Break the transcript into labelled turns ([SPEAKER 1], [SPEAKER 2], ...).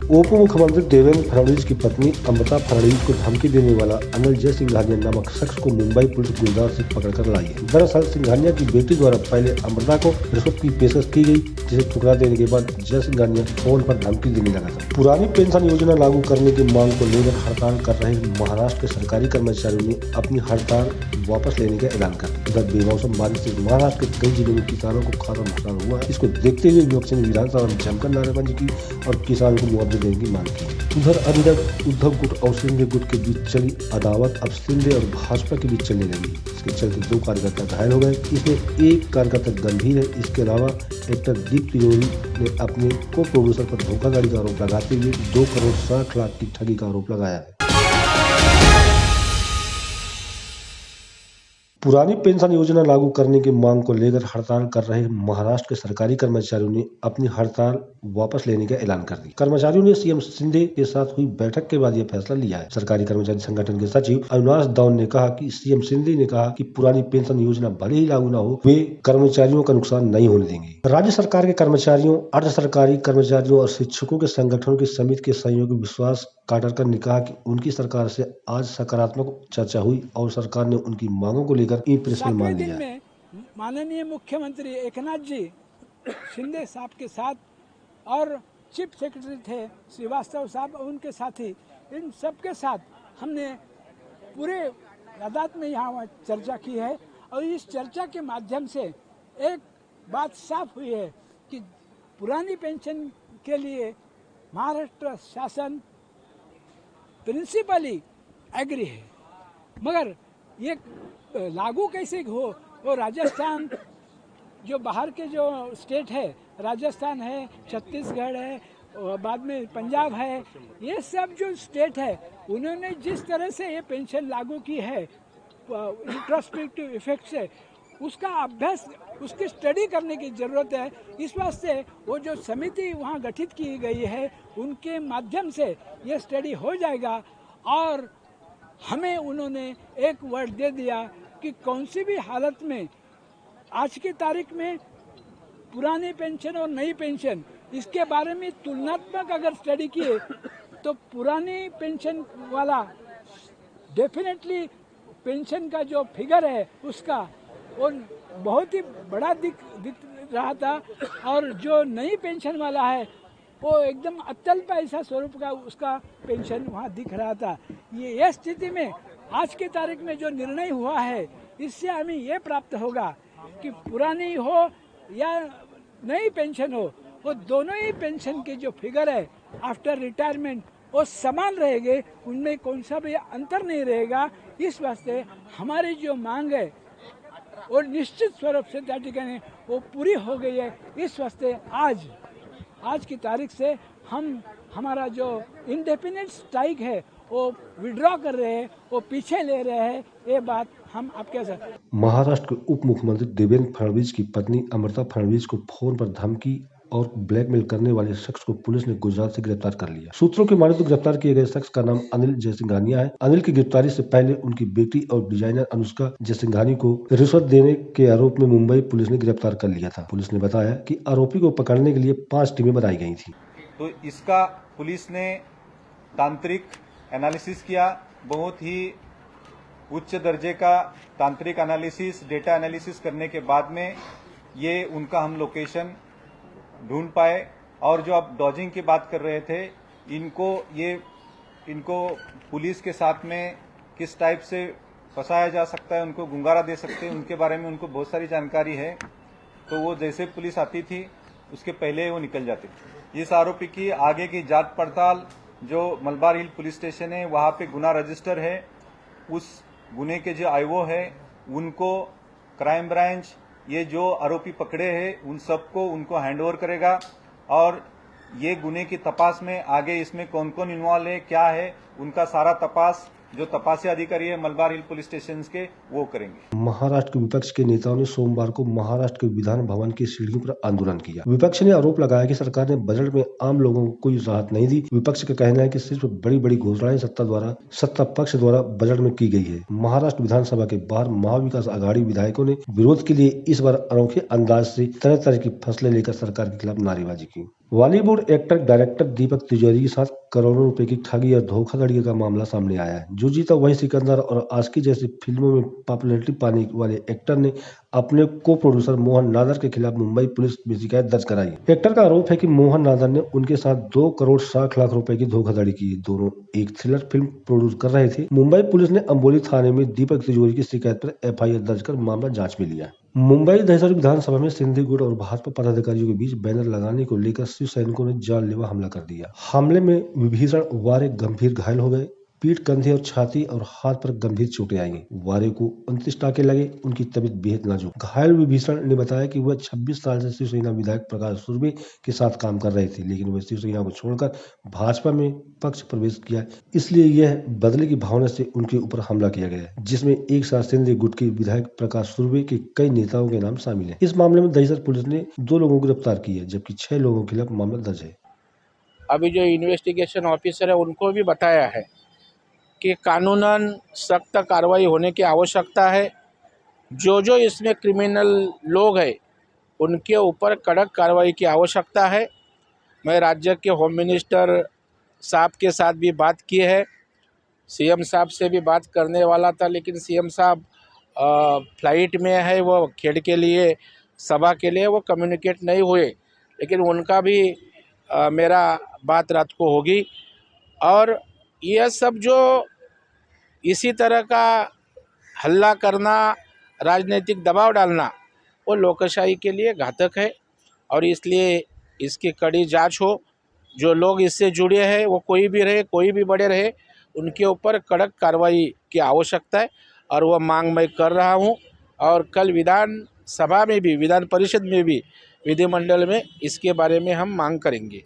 [SPEAKER 1] उप मुख्यमंत्री देवेंद्र फडणवीस की पत्नी अमृता फडणवीस को धमकी देने वाला अनिल जय सिंघानिया नामक शख्स को मुंबई पुलिस गुजरात से पकड़कर लाई है। दरअसल सिंघानिया की बेटी द्वारा पहले अमृता को रिश्वत की पेशकश की गई, जिसे ठुकरा देने के बाद जय सिंघानिया फोन पर धमकी देने लगा था। पुरानी पेंशन योजना लागू करने की मांग को लेकर हड़ताल कर रहे महाराष्ट्र के सरकारी कर्मचारियों ने अपनी हड़ताल वापस लेने का ऐलान कर दिया। उधर बेमौसम बारिश से महाराष्ट्र के कई जिलों में किसानों को खासा नुकसान हुआ है। इसको देखते हुए विपक्ष ने विधानसभा में जमकर नारेबाजी की और किसानों को मुआवजा देने की मांग की। उधर अंदर उद्धव गुट और शिंदे गुट के बीच चली अदावत अब शिंदे और भाजपा के बीच चलने लगी। इसके चलते 2 कार्यकर्ता घायल हो गए। इसमें एक कार्यकर्ता गंभीर है। इसके अलावा एक्टर दीप तिजोरी ने अपने को प्रोड्यूसर पर धोखाधड़ी का आरोप लगाते हुए 2 करोड़ 60 लाख की ठगी का आरोप लगाया है। पुरानी पेंशन योजना लागू करने की मांग को लेकर हड़ताल कर रहे महाराष्ट्र के सरकारी कर्मचारियों ने अपनी हड़ताल वापस लेने का ऐलान कर दिया। कर्मचारियों ने सीएम शिंदे के साथ हुई बैठक के बाद यह फैसला लिया है। सरकारी कर्मचारी संगठन के सचिव अविनाश दाउन ने कहा कि सीएम शिंदे ने कहा कि पुरानी पेंशन योजना भले ही लागू न हो, वे कर्मचारियों का नुकसान नहीं होने देंगे। राज्य सरकार के कर्मचारियों, अर्ध सरकारी कर्मचारियों और शिक्षकों के संगठनों की समिति के सहयोगी विश्वास काटरकर ने कहा कि उनकी सरकार से आज सकारात्मक चर्चा हुई और सरकार ने उनकी मांगों को लेकर ई प्रेसमेंट मान लिया है।
[SPEAKER 2] माननीय मुख्यमंत्री एकनाथ जी शिंदे साहब के साथ और चीफ सेक्रेटरी थे श्रीवास्तव साहब, उनके साथी, इन सब के साथ हमने पूरे अदालत में यहाँ चर्चा की है और इस चर्चा के माध्यम से एक बात साफ हुई है कि पुरानी पेंशन के लिए महाराष्ट्र शासन प्रिंसिपली एग्री है, मगर ये लागू कैसे हो। वो राजस्थान जो बाहर के जो स्टेट है, राजस्थान है, छत्तीसगढ़ है, बाद में पंजाब है, ये सब जो स्टेट है उन्होंने जिस तरह से ये पेंशन लागू की है रिट्रोस्पेक्टिव इफेक्ट से, उसका अभ्यास, उसकी स्टडी करने की ज़रूरत है। इस वास्ते वो जो समिति वहाँ गठित की गई है उनके माध्यम से ये स्टडी हो जाएगा और हमें उन्होंने एक वर्ड दे दिया कि कौन सी भी हालत में आज की तारीख में पुरानी पेंशन और नई पेंशन इसके बारे में तुलनात्मक अगर स्टडी किए तो पुरानी पेंशन वाला डेफिनेटली पेंशन का जो फिगर है उसका वो बहुत ही बड़ा दिख रहा था और जो नई पेंशन वाला है वो एकदम अत्यल्प ऐसा स्वरूप का उसका पेंशन वहाँ दिख रहा था। ये स्थिति में आज के तारीख में जो निर्णय हुआ है इससे हमें ये प्राप्त होगा कि पुरानी हो या नई पेंशन हो, वो दोनों ही पेंशन के जो फिगर है आफ्टर रिटायरमेंट वो समान रहेंगे, उनमें कौन सा भी अंतर नहीं रहेगा। इस वास्ते हमारी जो मांग है वो निश्चित स्वरूप से वो पूरी हो गई है। इस वास्ते आज की तारीख से हम हमारा जो इंडेफिनिट स्ट्राइक है वो विड्रॉ कर रहे हैं, वो पीछे ले रहे हैं। ये बात हम आपके साथ।
[SPEAKER 1] महाराष्ट्र के उप मुख्यमंत्री देवेंद्र फडणवीस की पत्नी अमृता फडणवीस को फोन पर धमकी और ब्लैकमेल करने वाले शख्स को पुलिस ने गुजरात से गिरफ्तार कर लिया। सूत्रों की माने तो गिरफ्तार किए गए शख्स का नाम अनिल जयसिंघानिया है। अनिल की गिरफ्तारी से पहले उनकी बेटी और डिजाइनर अनुष्का जयसिंघानी को रिश्वत देने के आरोप में मुंबई पुलिस ने गिरफ्तार कर लिया था। पुलिस ने बताया कि आरोपी को पकड़ने के लिए 5 टीमें बनाई गई थी।
[SPEAKER 3] तो इसका पुलिस ने तांत्रिक एनालिसिस किया, बहुत ही उच्च दर्जे का तांत्रिक एनालिसिस, डेटा एनालिसिस करने के बाद में ये उनका हम लोकेशन ढूंढ पाए। और जो आप डॉजिंग की बात कर रहे थे, इनको पुलिस के साथ में किस टाइप से फंसाया जा सकता है, उनको गुंगारा दे सकते हैं, उनके बारे में उनको बहुत सारी जानकारी है। तो वो जैसे पुलिस आती थी उसके पहले वो निकल जाते थे। इस आरोपी की आगे की जांच पड़ताल जो मलबार हिल पुलिस स्टेशन है वहां पे गुना रजिस्टर है, उस गुने के जो आईओ है उनको क्राइम ब्रांच ये जो आरोपी पकड़े हैं उन सबको उनको हैंडओवर करेगा और ये गुने की तपास में आगे इसमें कौन कौन इन्वॉल्व है, क्या है, उनका सारा तपास जो तपासी अधिकारी है मलबार हिल पुलिस स्टेशन के वो करेंगे।
[SPEAKER 1] महाराष्ट्र के विपक्ष के नेताओं ने सोमवार को महाराष्ट्र के विधान भवन की सीढ़ियों पर आंदोलन किया। विपक्ष ने आरोप लगाया कि सरकार ने बजट में आम लोगों को कोई राहत नहीं दी। विपक्ष का कहना है कि सिर्फ बड़ी बड़ी घोषणाएं सत्ता पक्ष द्वारा बजट में की गई है। महाराष्ट्र विधानसभा के बाहर महाविकास आघाड़ी विधायकों ने विरोध के लिए इस बार अनोखे अंदाज से तरह तरह की फसलें लेकर सरकार के खिलाफ नारेबाजी की। बॉलीवुड एक्टर डायरेक्टर दीपक तिजोरी के साथ करोड़ों रुपए की ठगी और धोखाधड़ी का मामला सामने आया है। जो जीता वही सिकंदर और आशिकी जैसी फिल्मों में पॉपुलैरिटी पाने वाले एक्टर ने अपने को प्रोड्यूसर मोहन नादर के खिलाफ मुंबई पुलिस में शिकायत दर्ज कराई। एक्टर का आरोप है कि मोहन नादर ने उनके साथ 2 करोड़ 60 लाख रुपए की धोखाधड़ी की। दोनों एक थ्रिलर फिल्म प्रोड्यूस कर रहे थे। मुंबई पुलिस ने अम्बोली थाने में दीपक तिजोरी की शिकायत पर FIR दर्ज कर मामला जांच में लिया। मुंबई दहशत विधानसभा में सिंधी गुट और भाजपा पदाधिकारियों के बीच बैनर लगाने को लेकर शिव सैनिकों ने जानलेवा हमला कर दिया। हमले में विभीषण वारे गंभीर घायल हो गए। पीठ, कंधे और छाती और हाथ पर गंभीर चोटें आई। वारे को 29 टाके लगे। उनकी तबीयत बेहद नाजुक। घायल विभीषण ने बताया कि वह 26 साल से शिवसेना विधायक प्रकाश सुरभि के साथ काम कर रहे थे, लेकिन वह शिवसेना को छोड़कर भाजपा में पक्ष प्रवेश किया, इसलिए यह बदले की भावना से उनके ऊपर हमला किया गया, जिसमें एक साथ सिंधी गुट के विधायक प्रकाश सुरभि के कई नेताओं के नाम शामिल हैं। इस मामले में दहिसर पुलिस ने 2 लोगों को गिरफ्तार किया, जबकि 6 लोगों के खिलाफ मामला दर्ज है।
[SPEAKER 4] अभी जो इन्वेस्टिगेशन ऑफिसर है उनको भी बताया है कि कानूनन सख्त कार्रवाई होने की आवश्यकता है। जो इसमें क्रिमिनल लोग हैं उनके ऊपर कड़क कार्रवाई की आवश्यकता है। मैं राज्य के होम मिनिस्टर साहब के साथ भी बात की है, CM साहब से भी बात करने वाला था, लेकिन CM साहब फ्लाइट में है, वो खेड़ के लिए सभा के लिए वो कम्युनिकेट नहीं हुए, लेकिन उनका भी मेरा बात रात को होगी। और यह सब जो इसी तरह का हल्ला करना, राजनीतिक दबाव डालना, वो लोकशाही के लिए घातक है और इसलिए इसकी कड़ी जांच हो। जो लोग इससे जुड़े हैं वो कोई भी रहे, कोई भी बड़े रहे, उनके ऊपर कड़क कार्रवाई की आवश्यकता है और वह मांग मैं कर रहा हूं। और कल विधान सभा में भी, विधान परिषद में भी, विधिमंडल में इसके बारे में हम मांग करेंगे।